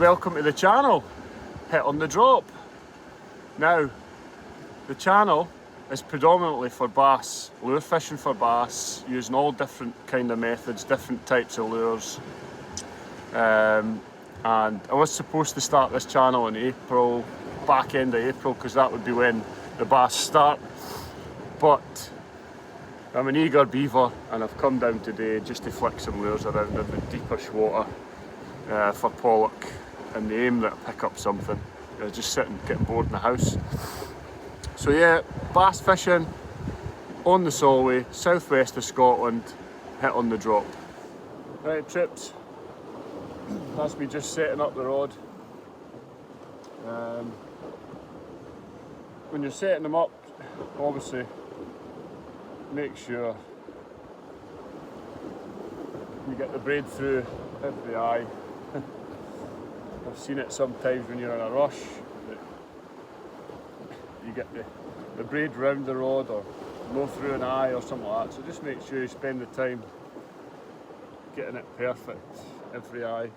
welcome to the channel, Hitonthedrop. Now, the channel is predominantly for bass, lure fishing for bass, using all different kind of methods, different types of lures. And I was supposed to start this channel in April, back end of April, because that would be when the bass start. But I'm an eager beaver and I've come down today just to flick some lures around in the deepish water for pollock, and the aim that I pick up something. I was just sitting, getting bored in the house. So yeah, bass fishing on the Solway, southwest of Scotland, Hitonthedrop. Right, trips. That's me just setting up the rod. When you're setting them up, obviously make sure you get the braid through every eye. I've seen it sometimes when you're in a rush, that you get the braid round the rod or go through an eye or something like that. So just make sure you spend the time getting it perfect every eye.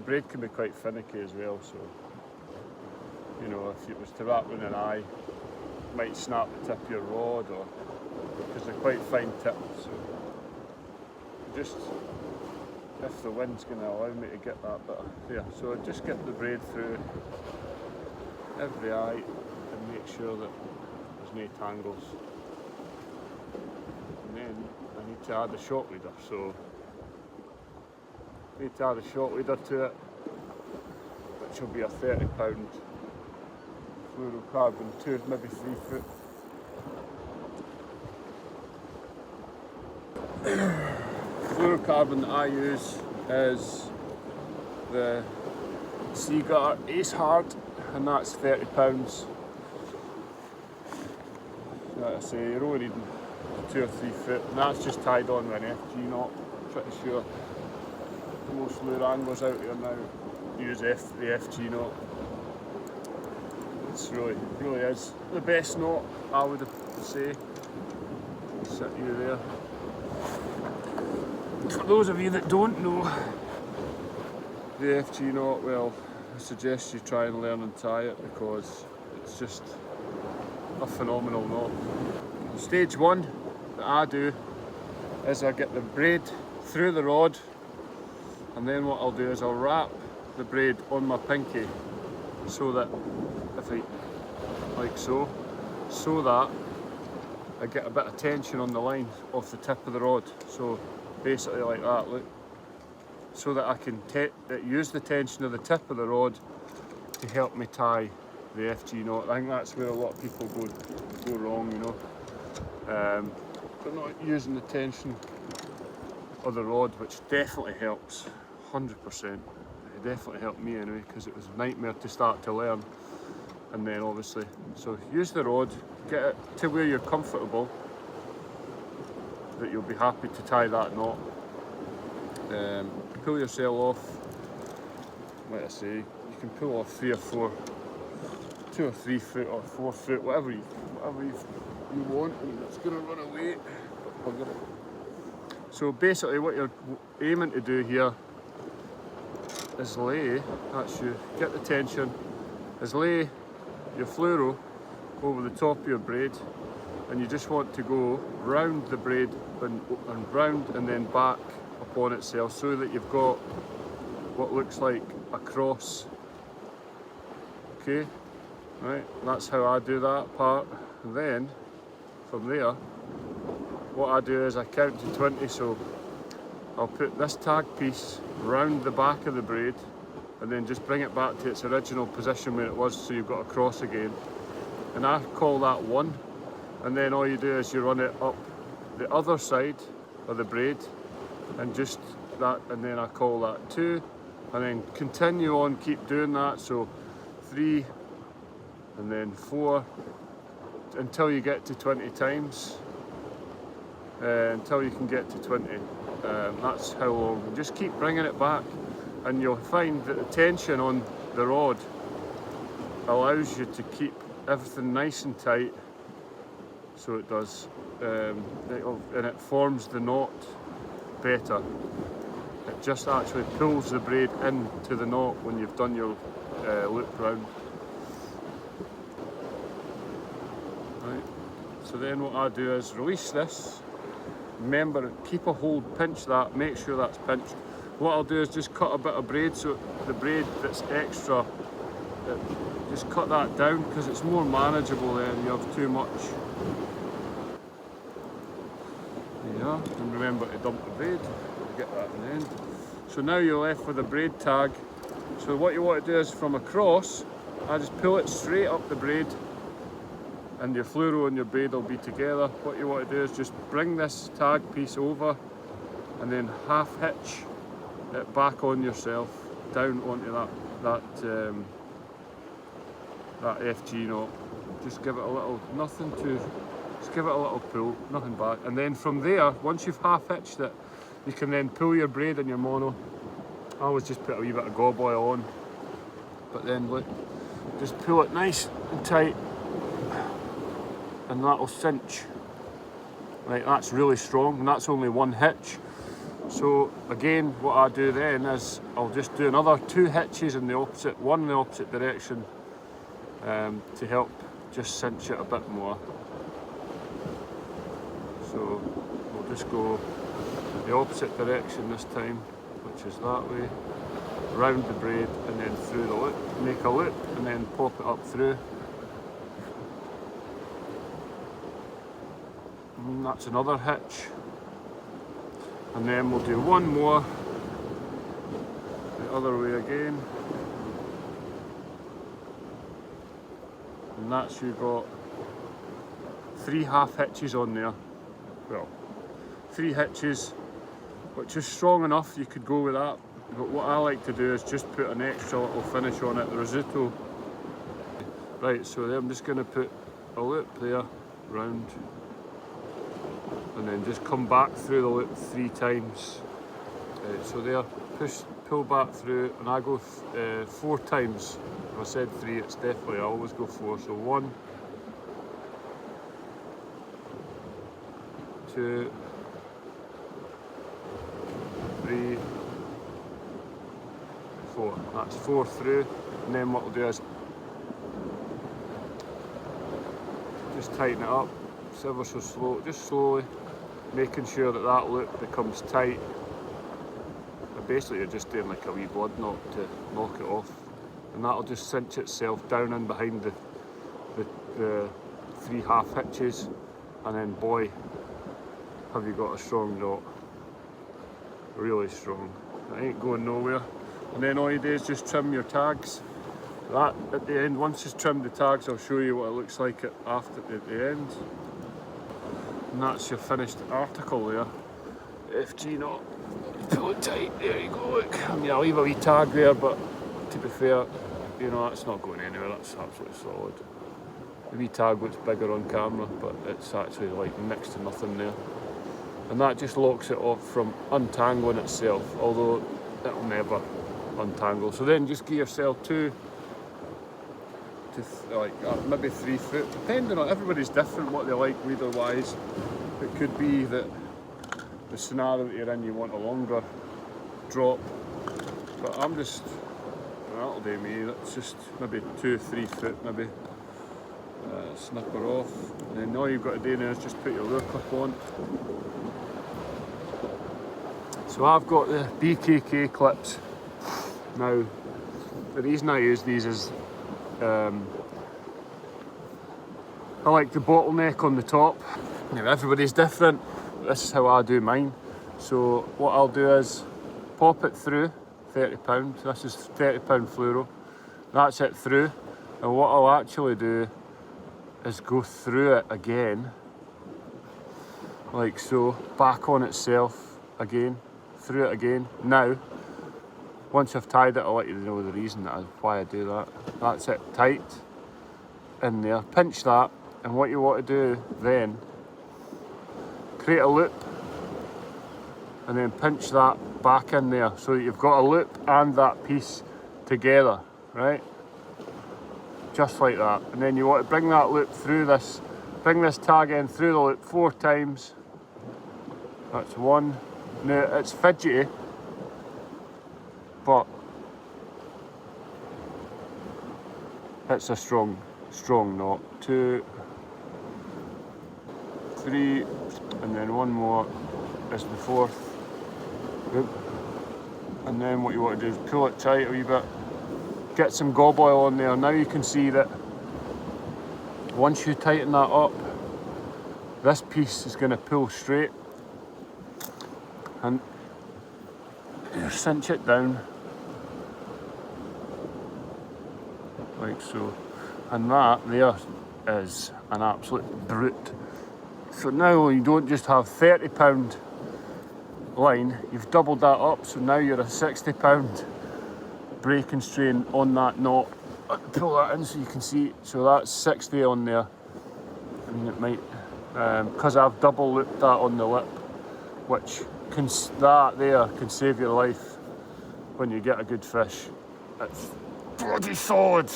Braid can be quite finicky as well, so you know, if it was to wrap in an eye, it might snap the tip of your rod, or because they're quite fine tips. So just, if the wind's going to allow me to get that bit, yeah. So just get the braid through every eye and make sure that there's no tangles. And then I need to add the shot leader, so I need to add a shot leader to it, which will be a £30 fluorocarbon 2, maybe 3 foot. Fluorocarbon that I use is the Seaguar Ace Hard, and that's £30. Like I say, you're only needing 2 or 3 foot, and that's just tied on with an FG knot. Pretty sure most lure anglers out here now use the FG knot. It's really is the best knot, I would say. Sit you there. For those of you that don't know the FG knot, well, I suggest you try and learn and tie it, because it's just a phenomenal knot. Stage one that I do is I get the braid through the rod, and then what I'll do is I'll wrap the braid on my pinky, so that if I, like so that I get a bit of tension on the line off the tip of the rod. So basically like that, look, so that I can use the tension of the tip of the rod to help me tie the FG knot. I think that's where a lot of people go wrong, you know. They're not using the tension of the rod, which definitely helps, 100%. It definitely helped me anyway, because it was a nightmare to start to learn. And then obviously, so use the rod, get it to where you're comfortable, that you'll be happy to tie that knot. Pull yourself off, like I say, you can pull off 3 or 4, 2 or 3 foot or 4 foot, whatever you want, and it's going to run away. So basically what you're aiming to do here is lay, that's you, get the tension, is lay your fluoro over the top of your braid, and you just want to go round the braid and round and then back upon itself, so that you've got what looks like a cross. Okay, right, that's how I do that part. And then from there, what I do is I count to 20, so I'll put this tag piece round the back of the braid and then just bring it back to its original position where it was, so you've got a cross again. And I call that 1, and then all you do is you run it up the other side of the braid, and just that, and then I call that 2, and then continue on, keep doing that, so 3 and then 4 until you get to 20 times, until you can get to 20. That's how long, and just keep bringing it back, and you'll find that the tension on the rod allows you to keep everything nice and tight, so it does, and it forms the knot better. It just actually pulls the braid into the knot when you've done your loop round. Right, so then what I do is release this. Remember, keep a hold, pinch that, make sure that's pinched. What I'll do is just cut a bit of braid, so the braid that's extra, just cut that down because it's more manageable than you have too much. Yeah, and remember to dump the braid, get that in the end. So now you're left with a braid tag. So what you want to do is from across, I just pull it straight up the braid and your fluoro and your braid will be together. What you want to do is just bring this tag piece over and then half hitch it back on yourself, down onto that FG knot. Just give it a little, just give it a little pull, nothing back. And then from there, once you've half hitched it, you can then pull your braid in your mono. I always just put a wee bit of gob oil on, but then look, just pull it nice and tight, and that'll cinch. Right, that's really strong, and that's only one hitch. So again, what I do then is I'll just do another 2 hitches in the opposite, one in the opposite direction, to help just cinch it a bit more. So we'll just go the opposite direction this time, which is that way, round the braid and then through the loop, make a loop and then pop it up through. And that's another hitch. And then we'll do one more the other way again. And that's, you got 3 half hitches on there. Well, 3 hitches, which is strong enough, you could go with that. But what I like to do is just put an extra little finish on it, the risotto. Right, so then I'm just going to put a loop there, round, and then just come back through the loop 3 times. So there, pull back through, and I go 4 times. If I said 3, it's definitely, I always go 4. So 1, 2, 3, 4. That's 4 through, and then what we'll do is just tighten it up, it's ever so slow, just slowly, making sure that that loop becomes tight. But basically you're just doing like a wee blood knot to knock it off, and that'll just cinch itself down in behind the 3 half hitches, and then boy, have you got a strong knot, really strong. It ain't going nowhere. And then all you do is just trim your tags. That at the end, once you've trimmed the tags, I'll show you what it looks like at the end. And that's your finished article there. FG knot. Pull it tight, there you go, look. I mean, I'll leave a wee tag there, but to be fair, you know, that's not going anywhere, that's absolutely solid. The wee tag looks bigger on camera, but it's actually like next to nothing there. And that just locks it off from untangling itself, although it'll never untangle. So then just give yourself 2 to like maybe 3 foot, depending on, everybody's different what they like leader wise. It could be that the scenario that you're in, you want a longer drop, but I'm just, that'll do me, that's just maybe 2-3 foot maybe. Snip her off, and then all you've got to do now is just put your lure clip on. So I've got the BKK clips. Now, the reason I use these is I like the bottleneck on the top. Now everybody's different, but this is how I do mine. So what I'll do is pop it through, £30, this is £30 fluoro. That's it through, and what I'll actually do is go through it again, like so, back on itself again, through it again. Now, once I've tied it, I'll let you know the reason why I do that. That's it, tight in there, pinch that, and what you want to do then, create a loop, and then pinch that back in there, so that you've got a loop and that piece together, right? Just like that. And then you want to bring that loop through this, bring this tag in through the loop 4 times. That's 1. Now it's fidgety, but it's a strong knot. 2, 3, and then one more is the 4th. Yep. And then what you want to do is pull it tight a wee bit, get some gob oil on there. Now you can see that once you tighten that up, this piece is going to pull straight, and you cinch it down like so, and that there is an absolute brute. So now you don't just have 30 pound line, you've doubled that up, so now you're a 60 pound breaking strain on that knot. Pull that in so you can see, so that's 60 on there. I mean, it might, because I've double looped that on the lip, which that there can save your life when you get a good fish. It's bloody solid,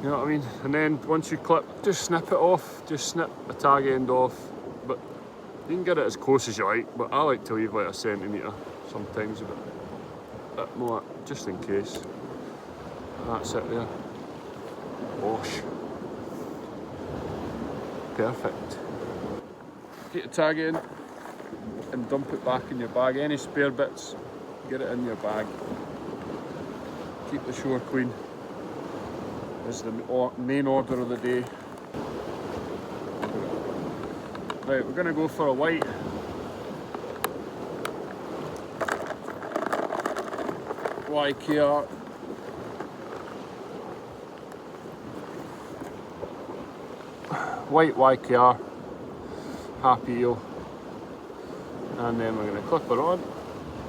you know what I mean? And then once you clip, just snip it off, just snip the tag end off. But you can get it as close as you like, but I like to leave like a centimetre, sometimes a bit more, just in case. That's it there. Wash. Perfect. Get the tag in and dump it back in your bag. Any spare bits, get it in your bag. Keep the shore clean is the main order of the day. Right, we're going to go for a white. YKR. White YKR, happy eel, and then we're going to clip her on,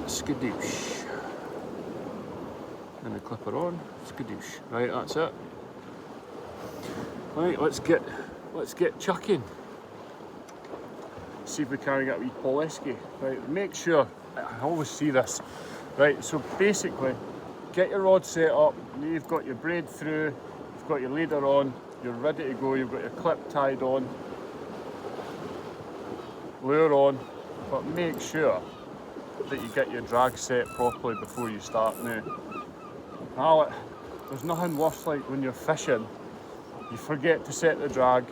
skadoosh, and the clip her on, skadoosh. Right, that's it. Right, let's get chucking. See if we can get a wee polesky. Right, make sure, I always see this. Right, so basically, get your rod set up, and you've got your braid through, you've got your leader on, you're ready to go, you've got your clip tied on, lure on, but make sure that you get your drag set properly before you start now. There's nothing worse like when you're fishing, you forget to set the drag,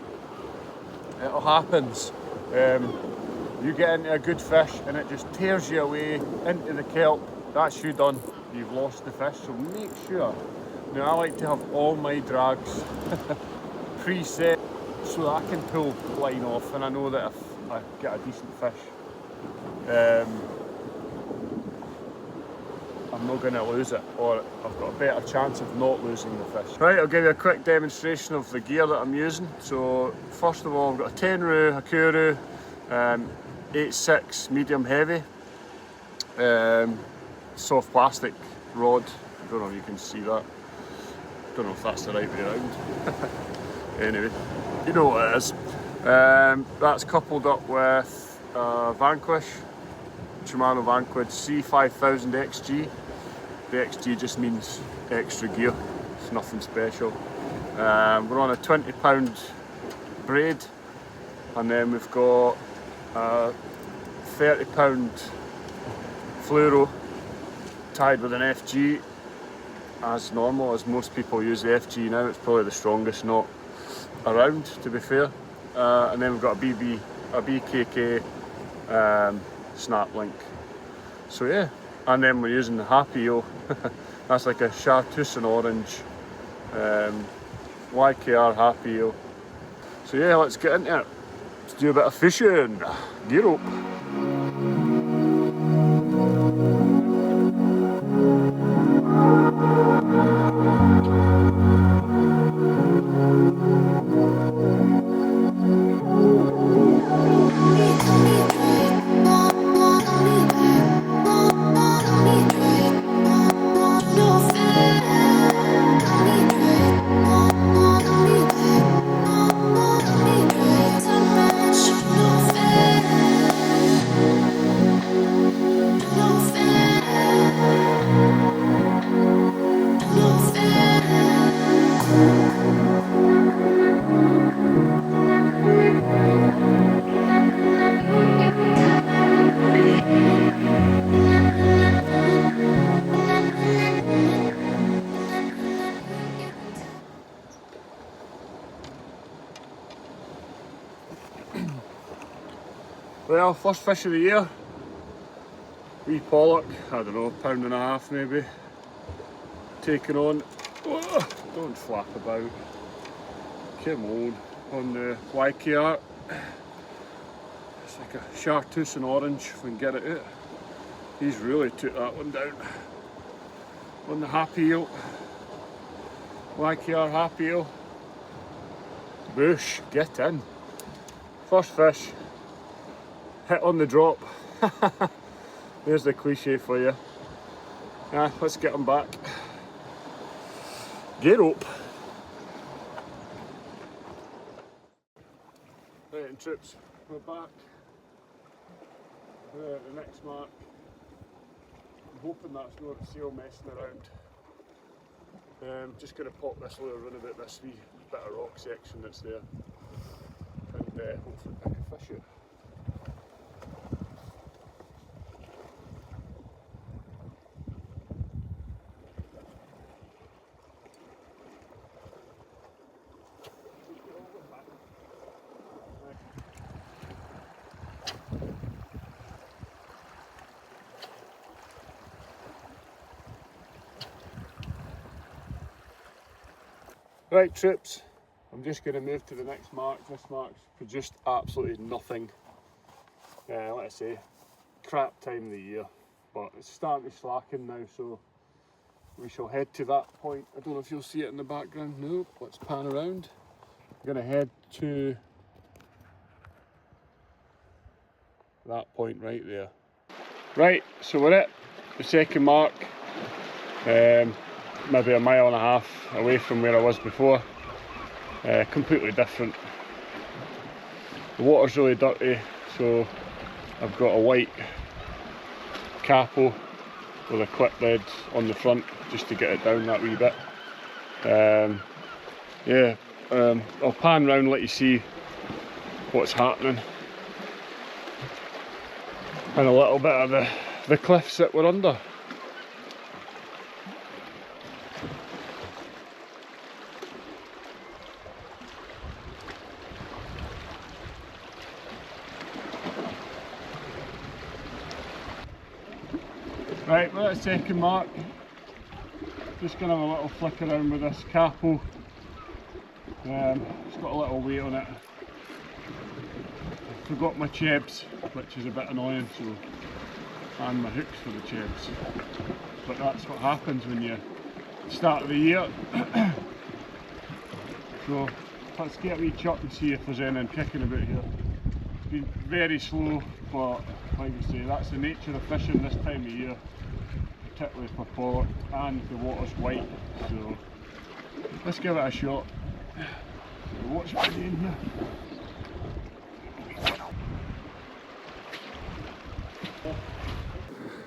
it happens. You get into a good fish and it just tears you away into the kelp, that's you done, you've lost the fish. So make sure, now I like to have all my drags preset so that I can pull the line off, and I know that if I get a decent fish, I'm not going to lose it, or I've got a better chance of not losing the fish. Right, I'll give you a quick demonstration of the gear that I'm using. So first of all, I've got a 10 roo Hakuru 8.6 medium heavy, soft plastic rod. I don't know if you can see that. Don't know if that's the right way around. Anyway, you know what it is. That's coupled up with Vanquish, Shimano Vanquish C5000 XG. The XG just means extra gear, it's nothing special. We're on a 20 pound braid, and then we've got a 30 pound fluoro tied with an FG. As normal, as most people use the FG now, it's probably the strongest knot around, to be fair. And then we've got a BKK snap link. So yeah, and then we're using the Happy Eel. That's like a chartreuse and orange YKR Happy Eel. So yeah, let's get into it. Let's do a bit of fishing. Gear up. Well, first fish of the year. Wee pollock, I don't know, £1.5 maybe. Taken on. Oh, don't flap about. Come on the YKR. It's like a chartreuse and orange if we can get it out. He's really took that one down. On the happy eel. YKR happy eel. Bush, get in. First fish. Hit on the drop. There's the cliche for you. Let's get him back. Get up. Right, and troops, we're back. The next mark. I'm hoping that's not a seal messing around. Just going to pop this lure in about this wee bit of rock section that's there, and hopefully pick a fish out. Right, troops, I'm just going to move to the next mark. This mark's for just absolutely nothing. Like I say, crap time of the year, but it's starting to slacken now, so we shall head to that point. I don't know if you'll see it in the background. No, let's pan around. I'm going to head to that point right there. Right, so we're at the second mark. Maybe 1.5 miles away from where I was before. Completely different. The water's really dirty, so I've got a white capo with a clip lid on the front just to get it down that wee bit. I'll pan round and let you see what's happening and a little bit of the cliffs that we're under. Right, we're at the second mark. Just going to have a little flick around with this capo. It's got a little weight on it. I forgot my chebs, which is a bit annoying, and my hooks for the chebs. But that's what happens when you start of the year. So let's get a wee chuck and see if there's anything kicking about here. It's been very slow, but like I say, that's the nature of fishing this time of year, particularly for pollock, and the water's white, so let's give it a shot. Watch my name here.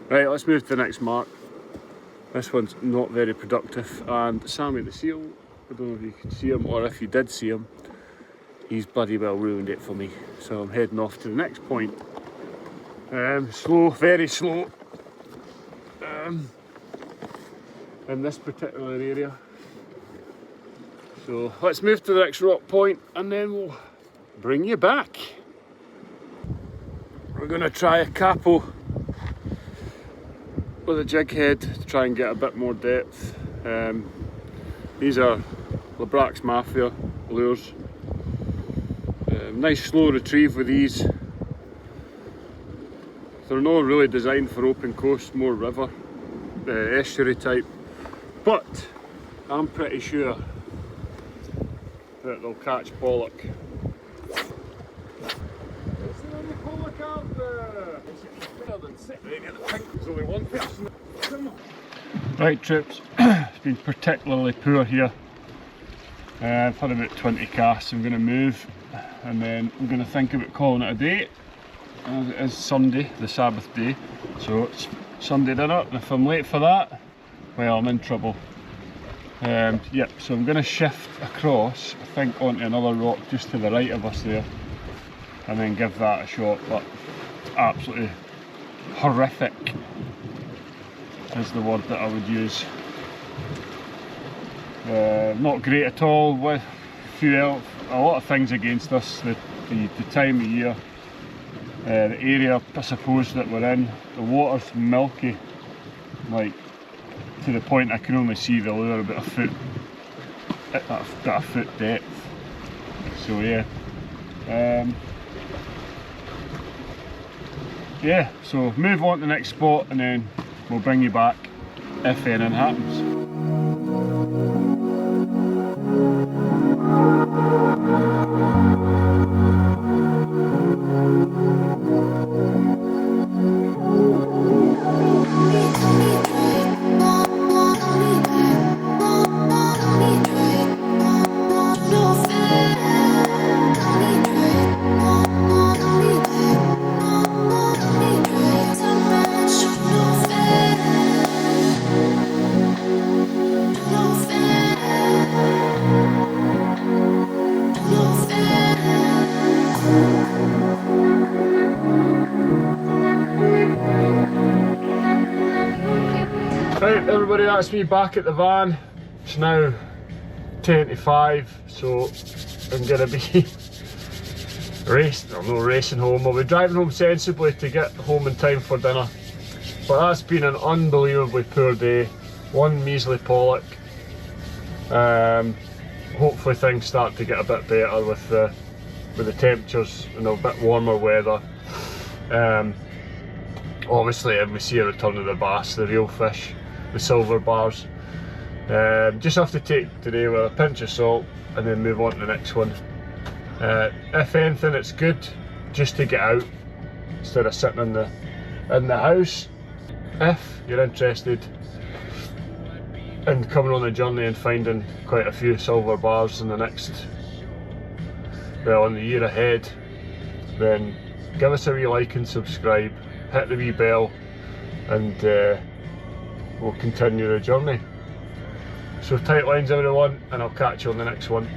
Right, let's move to the next mark. This one's not very productive, and Sammy the seal, I don't know if you can see him, or if you did see him, he's bloody well ruined it for me. So I'm heading off to the next point. Slow, very slow, in this particular area. So let's move to the next rock point and then we'll bring you back. We're going to try a capo with a jig head to try and get a bit more depth. These are Labrax Mafia lures. Nice slow retrieve with these. They're not really designed for open coast, more river, estuary type, but I'm pretty sure that they'll catch pollock. Is there any pollock out there? There's only one person. Right, troops, it's been particularly poor here. I've had about 20 casts. I'm going to move and then I'm going to think about calling it a day. As it is Sunday, the Sabbath day, so it's Sunday dinner, and if I'm late for that, well, I'm in trouble. Yep, so I'm going to shift across, I think, onto another rock just to the right of us there, and then give that a shot. But absolutely horrific is the word that I would use. Not great at all, with a lot of things against us, the time of year. the area I suppose that we're in. The water's milky, like to the point I can only see the lure about a foot, at a foot depth. So yeah, yeah, so move on to the next spot and then we'll bring you back if anything happens. Right, everybody, that's me back at the van. It's now 10 to 5, so I'm gonna be racing home. I'll be driving home sensibly to get home in time for dinner. But that's been an unbelievably poor day. One measly pollock. Hopefully things start to get a bit better with the temperatures and a bit warmer weather. Obviously, if we see a return of the bass, the real fish, the silver bars, just have to take today with a pinch of salt and then move on to the next one. If anything, it's good just to get out instead of sitting in the house. If you're interested in coming on a journey and finding quite a few silver bars in the in the year ahead, then give us a wee like and subscribe, hit the wee bell, and we'll continue the journey. So tight lines everyone, and I'll catch you on the next one.